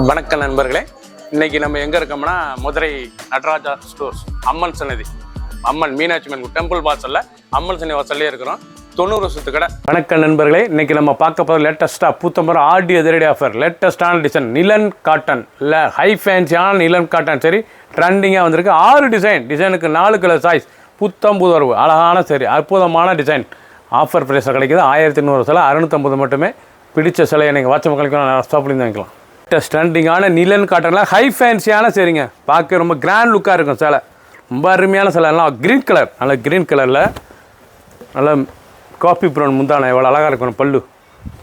வணக்கம் நண்பர்களே, இன்னைக்கு நம்ம எங்கே இருக்கோம்னா மதுரை நடராஜா ஸ்டோர்ஸ் அம்மன் சன்னதி, அம்மன் மீனாட்சி அம்மன் டெம்பிள் வாசலில் அம்மன் சன்னதி வாசல்லே இருக்கிறோம். 90 வருஷத்து கடை. வணக்கம் நண்பர்களே, இன்னைக்கு நம்ம பார்க்க போகிற லேட்டஸ்ட்டாக பூத்தம்பரம் ஆடி அதிரடி ஆஃபர், லேட்டஸ்டான டிசைன் நிலன் காட்டன், இல்லை ஹை ஃபேன்சியான நிலன் காட்டன் சரி ட்ரெண்டிங்காக வந்திருக்கு. 6 டிசைனுக்கு 4 கலர் சாய்ஸ், புத்தம்புது வரவு, அழகான சரி அற்புதமான டிசைன். ஆஃபர் ப்ரைஸில் கிடைக்கிது. 1200 சிலை 650 மட்டுமே. பிடிச்ச சிலையை நீங்கள் வாட்ச மக்களுக்கு ஸ்டாப்லேருந்து வாங்கிக்கலாம். ட்ரெண்டிங்கான நிலன் காட்டனில் ஹை ஃபேன்சியான சரிங்க, பார்க்க ரொம்ப கிராண்ட் லுக்காக இருக்கும் சிலை. ரொம்ப அருமையான சிலை. எல்லாம் க்ரீன் கலர், நல்ல க்ரீன் கலரில் நல்ல காஃபி ப்ரௌன் முந்தானை, எவ்வளோ அழகாக இருக்கணும் பல்லு.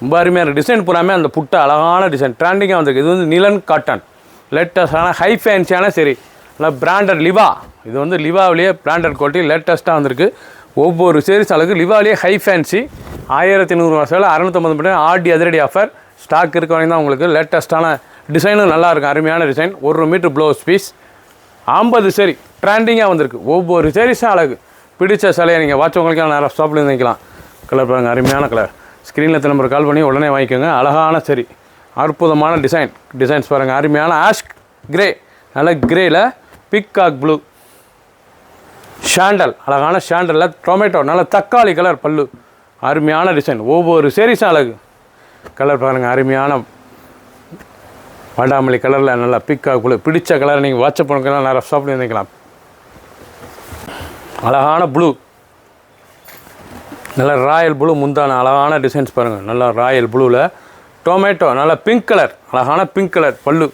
ரொம்ப அருமையான டிசைன் பூராமே அந்த புட்டை அழகான டிசைன் ட்ரெண்டிங்காக வந்திருக்கு. இது வந்து நிலன் காட்டன், லேட்டஸ்டான ஹை ஃபேன்சியான சரி, நல்லா பிராண்டட் லிவா. இது வந்து லிவாவிலேயே பிராண்டட் குவாலிட்டி லேட்டஸ்ட்டாக வந்திருக்கு. ஒவ்வொரு சீரிஸ் அளவுக்கு லிவாவிலேயே ஹை ஃபேன்சி 1100 சேலை 650 மட்டும். ஆடி அதிரடி ஆஃபர் ஸ்டாக் இருக்க வரைக்கும் தான் உங்களுக்கு. லேட்டஸ்ட்டான டிசைனும் நல்லாயிருக்கும், அருமையான டிசைன். 1 மீட்டர் ப்ளவுஸ் பீஸ் 50 சரி ட்ரெண்டிங்காக வந்திருக்கு. ஒவ்வொரு சீரிஸும் அழகு. பிடிச்ச சிலையை நீங்கள் வாட்சவங்களுக்கு நிறைய ஸ்டாப்லேருந்து வாங்கிக்கலாம். கலர் பாருங்கள், அருமையான கலர். ஸ்க்ரீனில் நம்பர் கால் பண்ணி உடனே வாங்கிக்கோங்க. அழகான சரி அற்புதமான டிசைன்ஸ் பாருங்கள். அருமையான ஆஷ் கிரே, நல்ல கிரேயில் பிக்காக் ப்ளூ ஷாண்டல், அழகான ஷாண்டலில் டொமேட்டோ, நல்ல தக்காளி கலர் பல்லு, அருமையான டிசைன். ஒவ்வொரு சீரிஸும் அழகு. கலர் பாருங்கள், அருமையான வடாமல்லி கலரில் நல்லா பிக்காக் ப்ளூ. பிடிச்ச கலர் நீங்கள் வாட்ஸ்அப் பண்ணுறதுலாம் நிறைய ஷாப்லேயும் நினைக்கலாம். அழகான ப்ளூ, நல்ல ராயல் ப்ளூ முந்தான அழகான டிசைன்ஸ் பாருங்கள். நல்லா ராயல் ப்ளூவில் டொமேட்டோ, நல்லா பிங்க் கலர், அழகான பிங்க் கலர் பல்லு.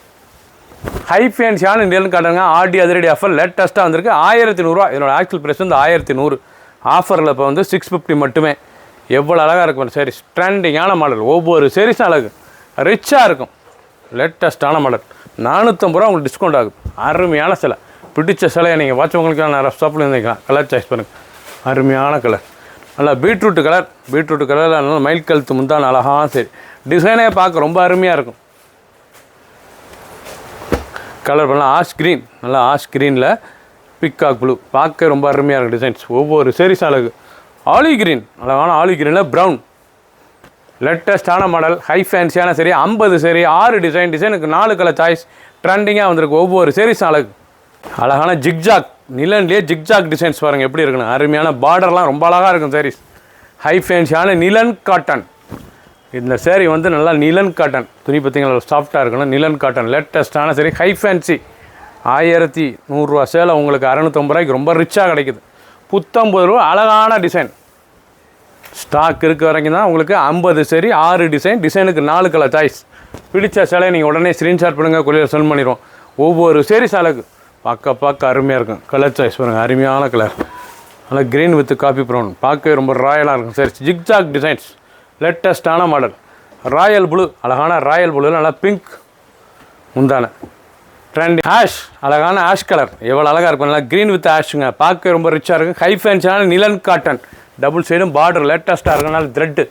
ஹை ஃபேன்சியான இந்தியன் காட்டுங்க. ஆடி அதிரடி ஆஃபர் லேட்டஸ்ட்டாக வந்திருக்கு. 1100 இதனோட ஆக்சுவல் ப்ரைஸ் வந்து 1100. ஆஃபரில் இப்போ வந்து 650 மட்டுமே. எவ்வளோ அழகாக இருக்கும் சரி, ட்ரெண்டிங்கான மாடல். ஒவ்வொரு சீரிஸும் அழகு, ரிச்சாக இருக்கும். லேட்டஸ்ட்டான மாடல். 450 ரூபா உங்களுக்கு டிஸ்கவுண்ட் ஆகும். அருமையான சிலை. பிடிச்ச சிலையை நீங்கள் வாட்சவங்களுக்கு நிறைய ஷாப்பில் இருந்துக்கலாம். கலர் சாய்ஸ் பண்ணுங்கள். அருமையான கலர், நல்லா பீட்ரூட்டு கலரில் நல்லா மயில் கழுத்து முந்தான அழகான சரி. டிசைனே பார்க்க ரொம்ப அருமையாக இருக்கும். கலர் பண்ணலாம் ஆஷ் க்ரீன், நல்லா ஆஷ் க்ரீனில் பிக்காக் ப்ளூ, பார்க்க ரொம்ப அருமையாக இருக்கும் டிசைன்ஸ். ஒவ்வொரு சீரிஸும் அழகு. ஆலிவ் க்ரீன், அழகான ஆலிவ் க்ரீனில் ப்ரௌன், லேட்டஸ்டான மாடல். ஹை ஃபேன்சியான சரி 50 சரி 6 டிசைனுக்கு 4 கலர் சாய்ஸ் ட்ரெண்டிங்காக வந்திருக்கு. ஒவ்வொரு சீரிஸும் அழகு. அழகான ஜிக்ஜாக், நிலன்லேயே ஜிக்ஜாக் டிசைன்ஸ் பாருங்கள் எப்படி இருக்குன்னு. அருமையான பார்டர்லாம் ரொம்ப அழகாக இருக்கும் சாரீஸ். ஹை ஃபேன்சியான நிலன் காட்டன். இந்த சேரீ வந்து நல்லா நிலன் காட்டன் துணி பார்த்திங்களா, சாஃப்டாக இருக்கணும். நிலன் காட்டன் லேட்டஸ்ட்டான சரி ஹை ஃபேன்சி 1100 சேலை உங்களுக்கு 650 ரூபாய்க்கு ரொம்ப ரிச்சாக கிடைக்குது. புத்தம்பது ரூபா அழகான டிசைன். ஸ்டாக் இருக்க வரைக்கும் தான் உங்களுக்கு. 50 சரி 6 டிசைனுக்கு 4 கலர் சாய்ஸ். பிடிச்ச சேலையை நீங்கள் உடனே ஸ்க்ரீன்ஷாட் பண்ணுங்கள், கொரியர் சென்ட் பண்ணிடுவோம். ஒவ்வொரு சீரிஸ் அழகு, பார்க்க அருமையாக இருக்கும். கலர் சாய்ஸ் பாருங்கள், அருமையான கலர். நல்லா க்ரீன் வித் காஃபி ப்ரௌன், பார்க்கவே ரொம்ப ராயலாக இருக்கும். சரி ஜிக்ஜாக் டிசைன்ஸ், லேட்டஸ்ட்டான மாடல். ராயல் ப்ளூ, அழகான ராயல் ப்ளூவில் நல்லா பிங்க் முந்தான ட்ரெண்ட். ஆஷ், அழகான ஆஷ் கலர், எவ்வளோ அழகாக இருக்கும். நல்லா க்ரீன் வித் ஆஷுங்க, பார்க்க ரொம்ப ரிச்சாக இருக்கும். ஹை ஃபேன்சியான நிலன் காட்டன், டபுள் சைடும் பார்டர் லேட்டஸ்ட்டாக இருக்கும். நல்லா த்ரெட்டு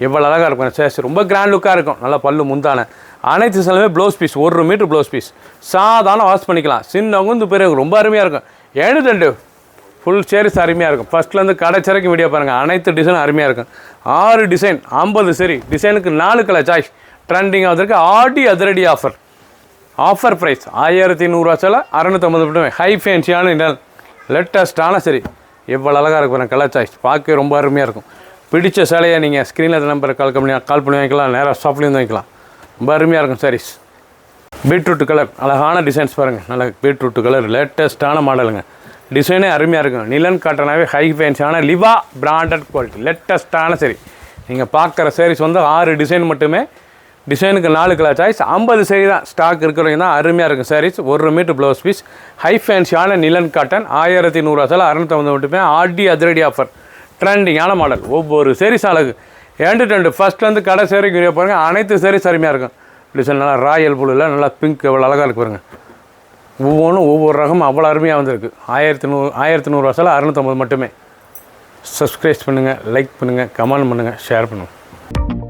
எவ்வளோ அழகாக இருக்கும். சேஸ் ரொம்ப கிராண்ட் லுக்காக இருக்கும். நல்லா பல்லு முந்தான. அனைத்து சிலமே blouse piece 1 metre blouse piece. சாதாரண வாஷ் பண்ணிக்கலாம். சின்னவங்க இந்த பெரிய ரொம்ப அருமையாக இருக்கும். 7 ஃபுல் சேரிஸ் அருமையாக இருக்கும். ஃபஸ்ட்லேருந்து கடைச்சரைக்கும் வீடியோ பாருங்கள். அனைத்து டிசைனும் அருமையாக இருக்கும். 6 டிசைன் 50 சரி டிசைனுக்கு 4 கலர் சாய்ஸ் ட்ரெண்டிங்காக வந்திருக்கு. ஆடி அதிரடி ஆஃபர். ஆஃபர் ப்ரைஸ் 1100 சேலை 650 மட்டுமே. ஹை ஃபேன்சியான லேட்டஸ்ட்டான சரி எவ்வளோ அழகாக இருக்கும். கலர் சாய்ஸ் பார்க்க ரொம்ப அருமையாக இருக்கும். பிடிச்ச சேலையை நீங்கள் ஸ்க்ரீனில் நம்பரை கால் பண்ணி வாங்கிக்கலாம். நேராக ஷாப்லேருந்து வாங்கிக்கலாம். ரொம்ப அருமையாக இருக்கும் சாரீஸ். பீட்ரூட் கலர், அழகான டிசைன்ஸ் பாருங்கள். நல்ல பீட்ரூட் கலர் லேட்டஸ்ட்டான மாடலுங்க. டிசைனே அருமையாக இருக்கும். நிலன் காட்டனாவே ஹை ஃபேன்சியான லிவா பிராண்டட் குவாலிட்டி லேட்டஸ்ட்டான சரி. நீங்கள் பார்க்குற சாரீஸ் வந்து 6 டிசைன் மட்டுமே. டிசைனுக்கு 4 கலர் சாய்ஸ். 50 சரி தான் ஸ்டாக் இருக்கிறவங்க தான். அருமையாக இருக்கும் saris. 1 metre blouse piece. High ஃபேன்சியான நிலன் காட்டன் 1100 சேலை 650 மட்டுமே. ஆடி அதிரடி ஆஃபர் ட்ரெண்டிங்கான மாடல். ஒவ்வொரு சீரிஸ் அழகு. 2 ஃபஸ்ட்லேருந்து கடை சேரிக்கு வீடியோ பாருங்கள். அனைத்து சீரிஸ் அருமையாக இருக்கும். டிசைன் நல்லா ராயல் ப்ளூவில் நல்லா பிங்க் எவ்வளோ அழகாக இருக்கு பாருங்கள். ஒவ்வொன்றும் ஒவ்வொரு ரகம் அவ்வளோ அருமையாக வந்திருக்கு. 1100 சேலை 650 மட்டுமே. சப்ஸ்கிரைப் பண்ணுங்கள், லைக் பண்ணுங்கள், கமெண்ட் பண்ணுங்கள், ஷேர் பண்ணுங்கள்.